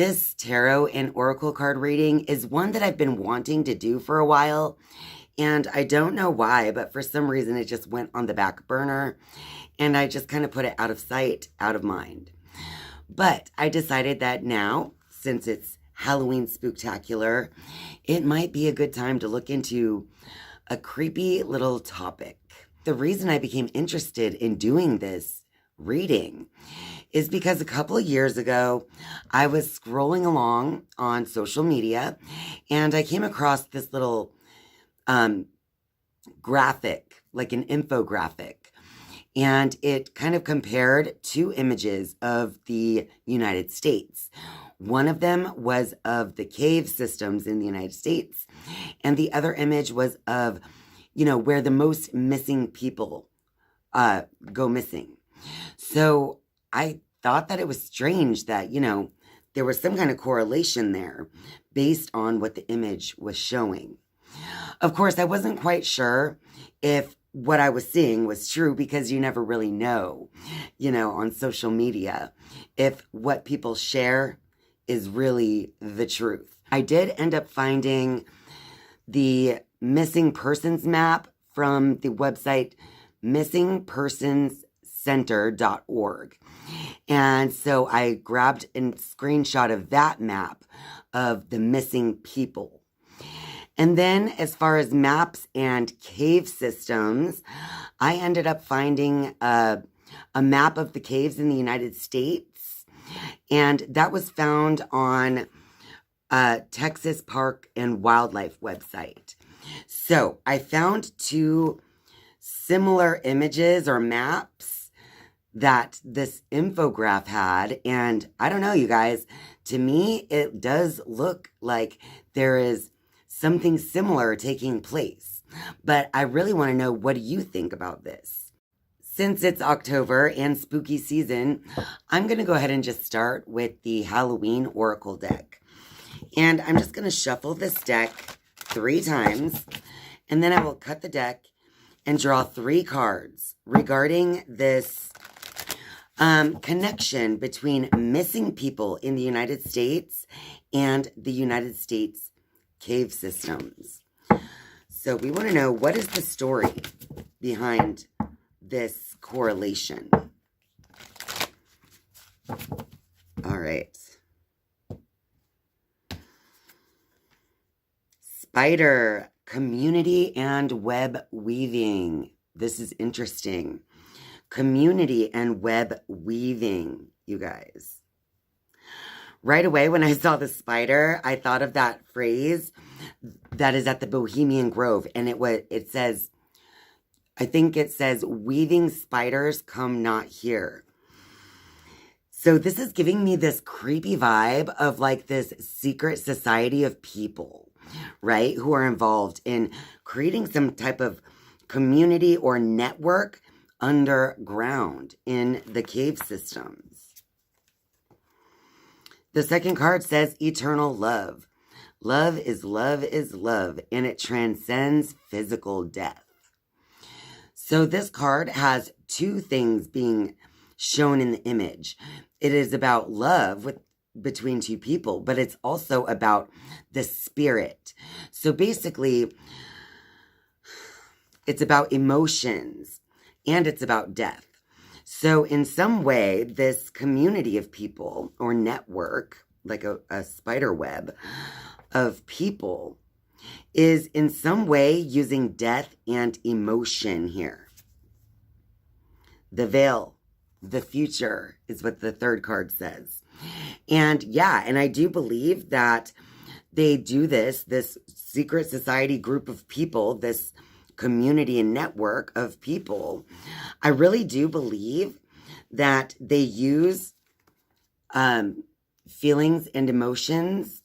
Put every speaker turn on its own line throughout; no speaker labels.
This tarot and oracle card reading is one that I've been wanting to do for a while, and I don't know why, but for some reason it just went on the back burner, and I just kind of put it out of sight, out of mind. But I decided that now, since it's Halloween spooktacular, it might be a good time to look into a creepy little topic. The reason I became interested in doing this reading is because a couple of years ago, I was scrolling along on social media and I came across this little graphic, like an infographic, and it kind of compared two images of the United States. One of them was of the cave systems in the United States, and the other image was of, where the most missing people go missing. So I thought that it was strange that, there was some kind of correlation there based on what the image was showing. Of course, I wasn't quite sure if what I was seeing was true because you never really know, on social media, if what people share is really the truth. I did end up finding the missing persons map from the website missingpersonscenter.org. And so I grabbed a screenshot of that map of the missing people. And then as far as maps and cave systems, I ended up finding a map of the caves in the United States. And that was found on Texas Park and Wildlife website. So I found two similar images or maps that this infograph had. And I don't know, you guys, to me, it does look like there is something similar taking place. But I really want to know, what do you think about this? Since it's October and spooky season, I'm going to go ahead and just start with the Halloween Oracle deck. And I'm just going to shuffle this deck 3 times, and then I will cut the deck and draw 3 cards regarding this connection between missing people in the United States and the United States cave systems. So we want to know, what is the story behind this correlation? All right. Spider, community and web weaving. This is interesting. Community and web weaving, you guys. Right away, when I saw the spider, I thought of that phrase that is at the Bohemian Grove. And it says, I think it says, weaving spiders come not here. So this is giving me this creepy vibe of like this secret society of people, right? Who are involved in creating some type of community or network underground in the cave systems. The second card says eternal love. Love is love is love, and it transcends physical death. So this card has 2 things being shown in the image. It is about love between 2 people, but it's also about the spirit. So basically, it's about emotions and it's about death. So in some way, this community of people or network, like a spider web of people, is in some way using death and emotion here. The veil, the future, is what the third card says. And yeah, and I do believe that they do this secret society group of people, this community and network of people. I really do believe that they use feelings and emotions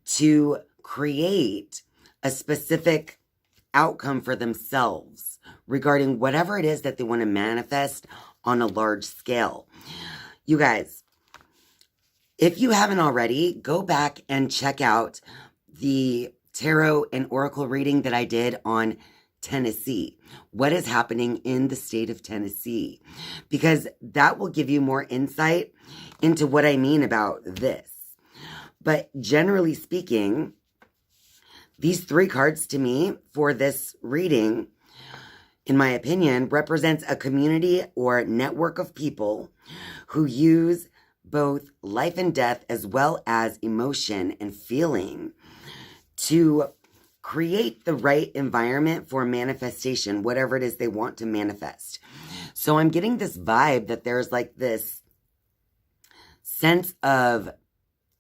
to create a specific outcome for themselves regarding whatever it is that they want to manifest on a large scale. You guys, if you haven't already, go back and check out the tarot and oracle reading that I did on Tennessee. What is happening in the state of Tennessee? Because that will give you more insight into what I mean about this. But generally speaking, these 3 cards to me for this reading, in my opinion, represents a community or network of people who use both life and death as well as emotion and feeling to create the right environment for manifestation, whatever it is they want to manifest. So I'm getting this vibe that there's like this sense of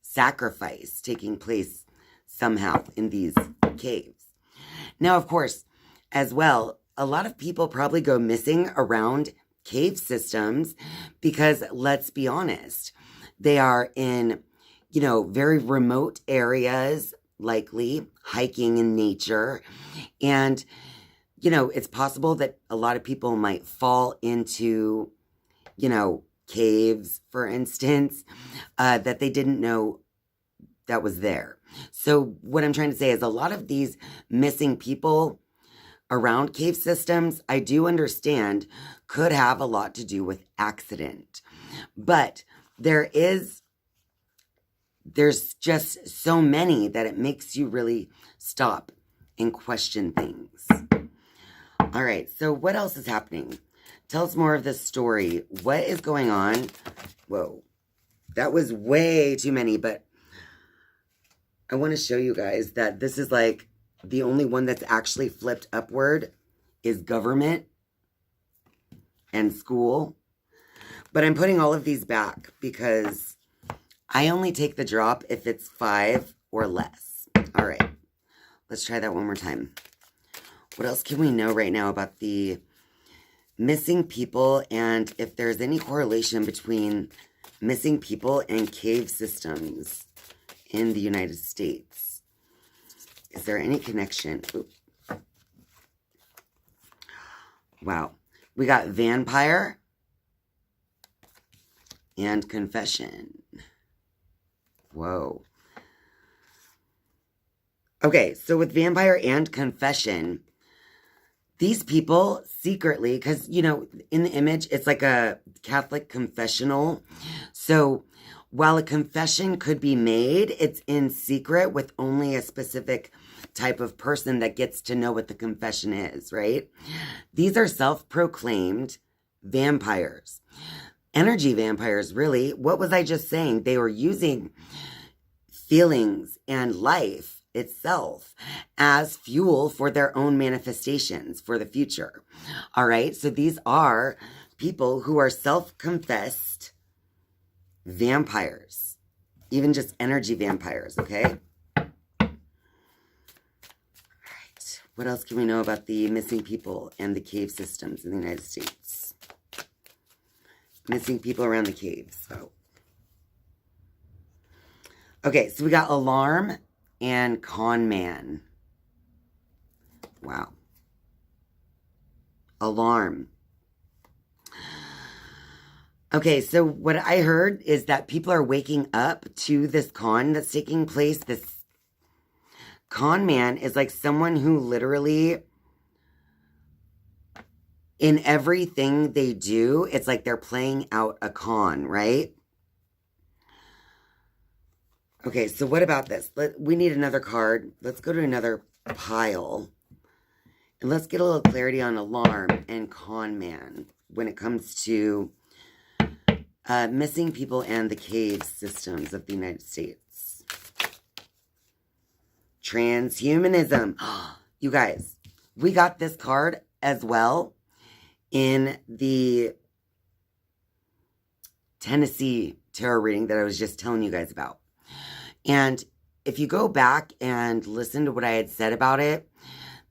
sacrifice taking place somehow in these caves. Now, of course, as well, a lot of people probably go missing around cave systems because, let's be honest, they are in, very remote areas, likely hiking in nature. And, it's possible that a lot of people might fall into, caves, for instance, that they didn't know that was there. So what I'm trying to say is a lot of these missing people around cave systems, I do understand, could have a lot to do with accident. But there's just so many that it makes you really stop and question things. All right, so what else is happening? Tell us more of this story. What is going on? Whoa, that was way too many, but I want to show you guys that this is like the only one that's actually flipped upward is government and school. But I'm putting all of these back because I only take the drop if it's 5 or less. All right, let's try that one more time. What else can we know right now about the missing people and if there's any correlation between missing people and cave systems in the United States? Is there any connection? Oops. Wow. We got vampire and confession. Whoa. Okay, so with vampire and confession, these people secretly, because, in the image, it's like a Catholic confessional. So while a confession could be made, it's in secret with only a specific type of person that gets to know what the confession is, right? These are self-proclaimed vampires. Energy vampires, really. What was I just saying? They were using feelings and life itself as fuel for their own manifestations for the future. All right? So these are people who are self-confessed vampires, even just energy vampires, okay? All right. What else can we know about the missing people and the cave systems in the United States? Missing people around the caves. So, okay, so we got alarm and con man. Wow. Alarm. Okay, so what I heard is that people are waking up to this con that's taking place. This con man is like someone who literally, in everything they do, it's like they're playing out a con, right? Okay, so what about this? We need another card. Let's go to another pile. And let's get a little clarity on alarm and con man when it comes to missing people and the cave systems of the United States. Transhumanism. You guys, we got this card as well in the Tennessee tarot reading that I was just telling you guys about. And if you go back and listen to what I had said about it,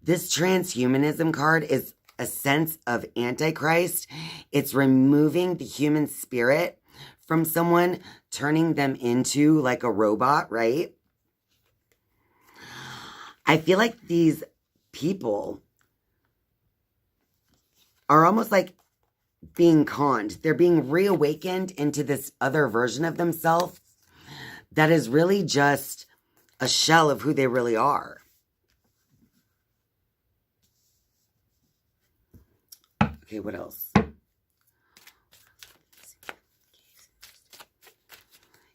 this transhumanism card is a sense of Antichrist. It's removing the human spirit from someone, turning them into like a robot, right? I feel like these people are almost like being conned. They're being reawakened into this other version of themselves that is really just a shell of who they really are. Okay, what else?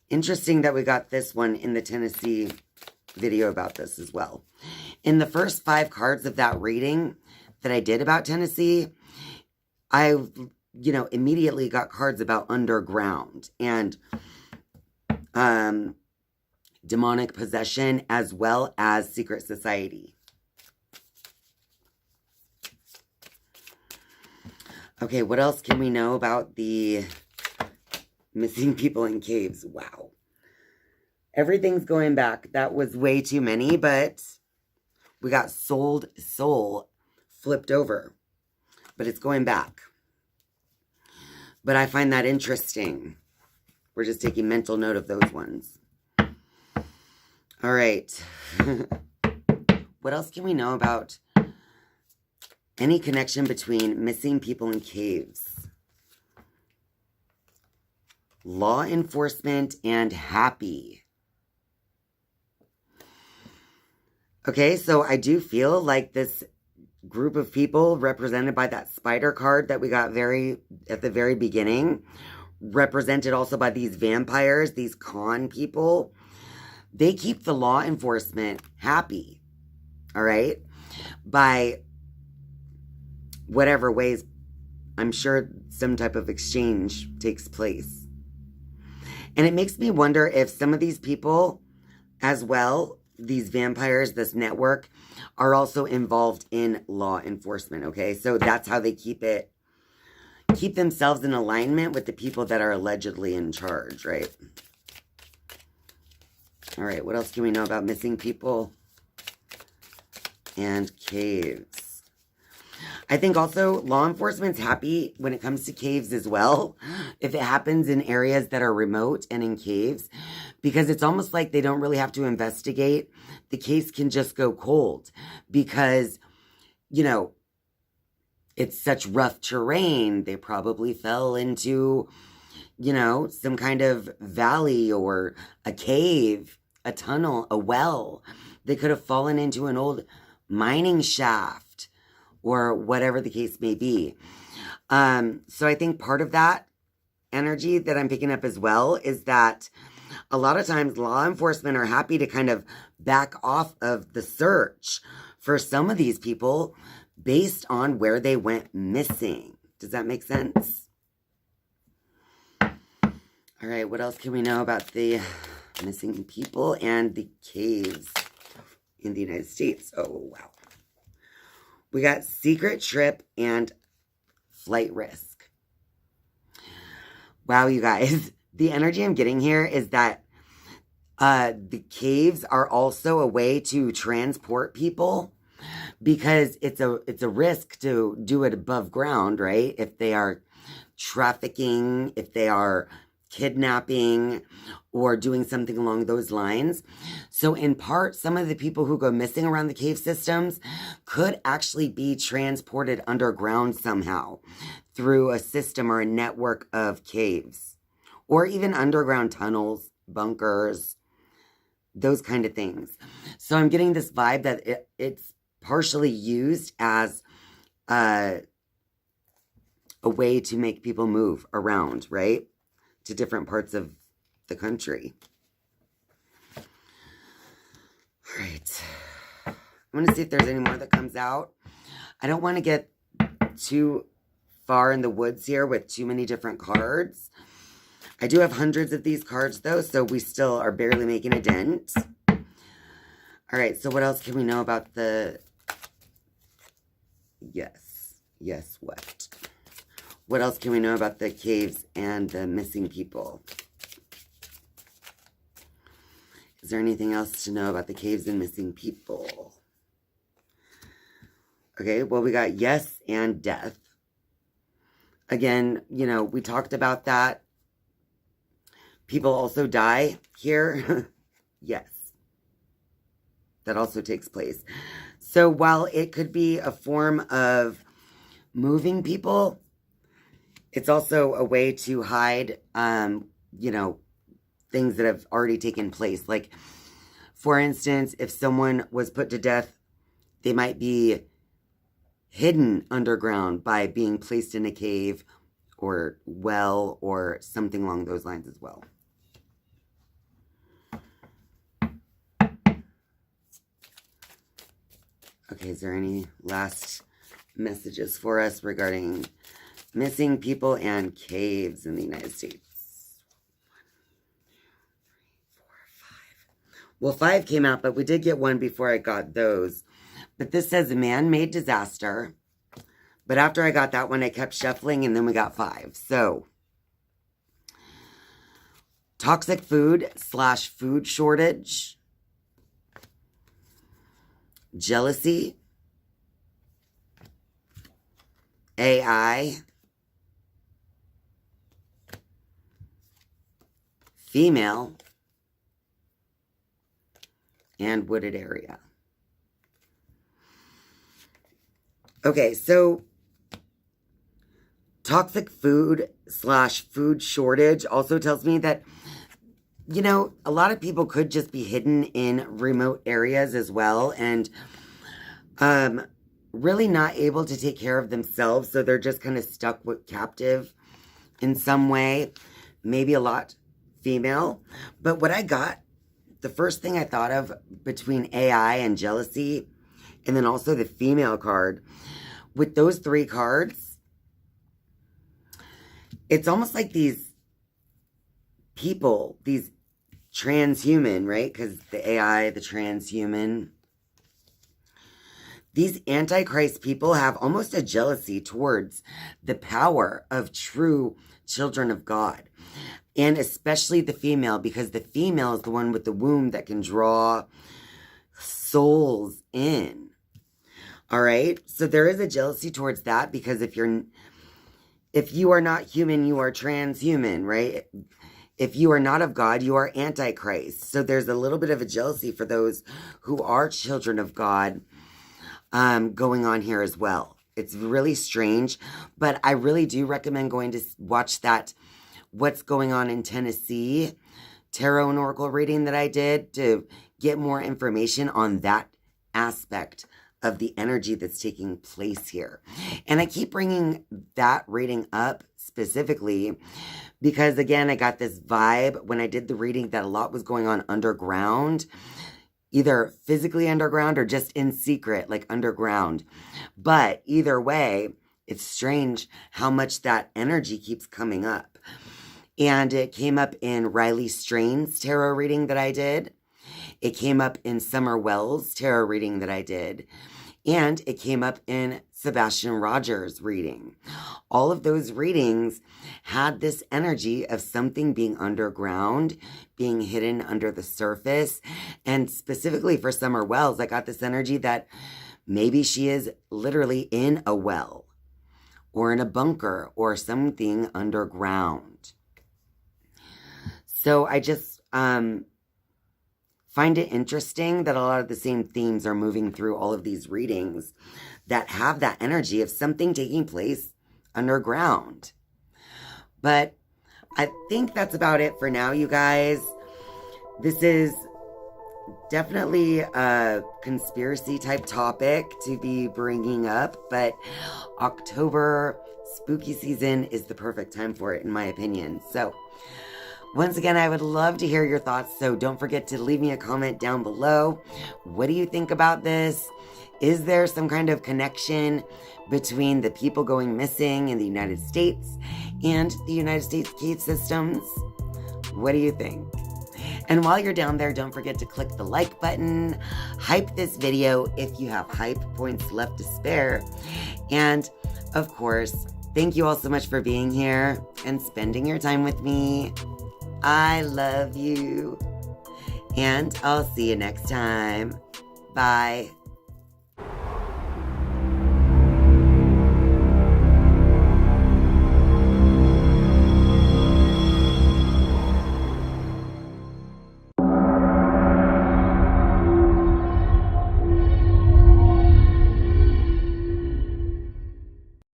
Interesting that we got this one in the Tennessee video about this as well. In the first 5 cards of that reading that I did about Tennessee, I, immediately got cards about underground and demonic possession as well as secret society. Okay, what else can we know about the missing people in caves? Wow. Everything's going back. That was way too many, but we got soul flipped over. But it's going back. But I find that interesting. We're just taking mental note of those ones. All right. What else can we know about any connection between missing people in caves? Law enforcement and happy. Okay, so I do feel like this group of people represented by that spider card that we got at the very beginning, represented also by these vampires, these con people, they keep the law enforcement happy, all right? By whatever ways, I'm sure some type of exchange takes place. And it makes me wonder if some of these people as well, these vampires, this network, are also involved in law enforcement, okay? So that's how they keep themselves in alignment with the people that are allegedly in charge, right? All right, what else do we know about missing people and caves? I think also law enforcement's happy when it comes to caves as well, if it happens in areas that are remote and in caves, because it's almost like they don't really have to investigate. The case can just go cold because, it's such rough terrain. They probably fell into, some kind of valley or a cave, a tunnel, a well. They could have fallen into an old mining shaft or whatever the case may be. So I think part of that energy that I'm picking up as well is that a lot of times law enforcement are happy to kind of back off of the search for some of these people based on where they went missing. Does that make sense? All right, what else can we know about the missing people and the caves in the United States? Oh, wow. We got secret trip and flight risk. Wow, you guys. The energy I'm getting here is that the caves are also a way to transport people because it's a risk to do it above ground, right? If they are trafficking, if they are kidnapping or doing something along those lines. So in part, some of the people who go missing around the cave systems could actually be transported underground somehow through a system or a network of caves or even underground tunnels, bunkers, those kind of things. So I'm getting this vibe that it's partially used as a way to make people move around, right? To different parts of the country. All right. I'm going to see if there's any more that comes out. I don't want to get too far in the woods here with too many different cards. I do have hundreds of these cards, though, so we still are barely making a dent. All right, so what else can we know about the... Yes, what? What else can we know about the caves and the missing people? Is there anything else to know about the caves and missing people? Okay, well, we got yes and death. Again, we talked about that. People also die here. Yes. That also takes place. So while it could be a form of moving people, it's also a way to hide, things that have already taken place. Like, for instance, if someone was put to death, they might be hidden underground by being placed in a cave or well or something along those lines as well. Okay, is there any last messages for us regarding missing people and caves in the United States? 1, 2, 3, 4, 5. Well, 5 came out, but we did get one before I got those. But this says a man-made disaster. But after I got that one, I kept shuffling, and then we got 5. So, toxic food / food shortage, jealousy, AI, female, and wooded area. Okay, so toxic food / food shortage also tells me that, you know, a lot of people could just be hidden in remote areas as well, and really not able to take care of themselves, so they're just kind of stuck with captive in some way. Maybe a lot female. But what I got, the first thing I thought of between AI and jealousy, and then also the female card, with those 3 cards, it's almost like these people, these transhuman, right? Because the AI, the transhuman, these Antichrist people have almost a jealousy towards the power of true children of God. And especially the female, because the female is the one with the womb that can draw souls in. All right? So there is a jealousy towards that, because if you are not human, you are transhuman, right? If you are not of God, you are Antichrist. So there's a little bit of a jealousy for those who are children of God going on here as well. It's really strange, but I really do recommend going to watch that What's Going On in Tennessee tarot and oracle reading that I did to get more information on that aspect of the energy that's taking place here. And I keep bringing that reading up specifically because, again, I got this vibe when I did the reading that a lot was going on underground, either physically underground or just in secret, like underground. But either way, it's strange how much that energy keeps coming up. And it came up in Riley Strain's tarot reading that I did. It came up in Summer Wells' tarot reading that I did. And it came up in Sebastian Rogers' reading. All of those readings had this energy of something being underground, being hidden under the surface. And specifically for Summer Wells, I got this energy that maybe she is literally in a well or in a bunker or something underground. So I just find it interesting that a lot of the same themes are moving through all of these readings that have that energy of something taking place underground. But I think that's about it for now, you guys. This is definitely a conspiracy type topic to be bringing up, but October spooky season is the perfect time for it, in my opinion. So once again, I would love to hear your thoughts, so don't forget to leave me a comment down below. What do you think about this? Is there some kind of connection between the people going missing in the United States and the United States cave systems? What do you think? And while you're down there, don't forget to click the like button, hype this video if you have hype points left to spare. And of course, thank you all so much for being here and spending your time with me. I love you. And I'll see you next time. Bye.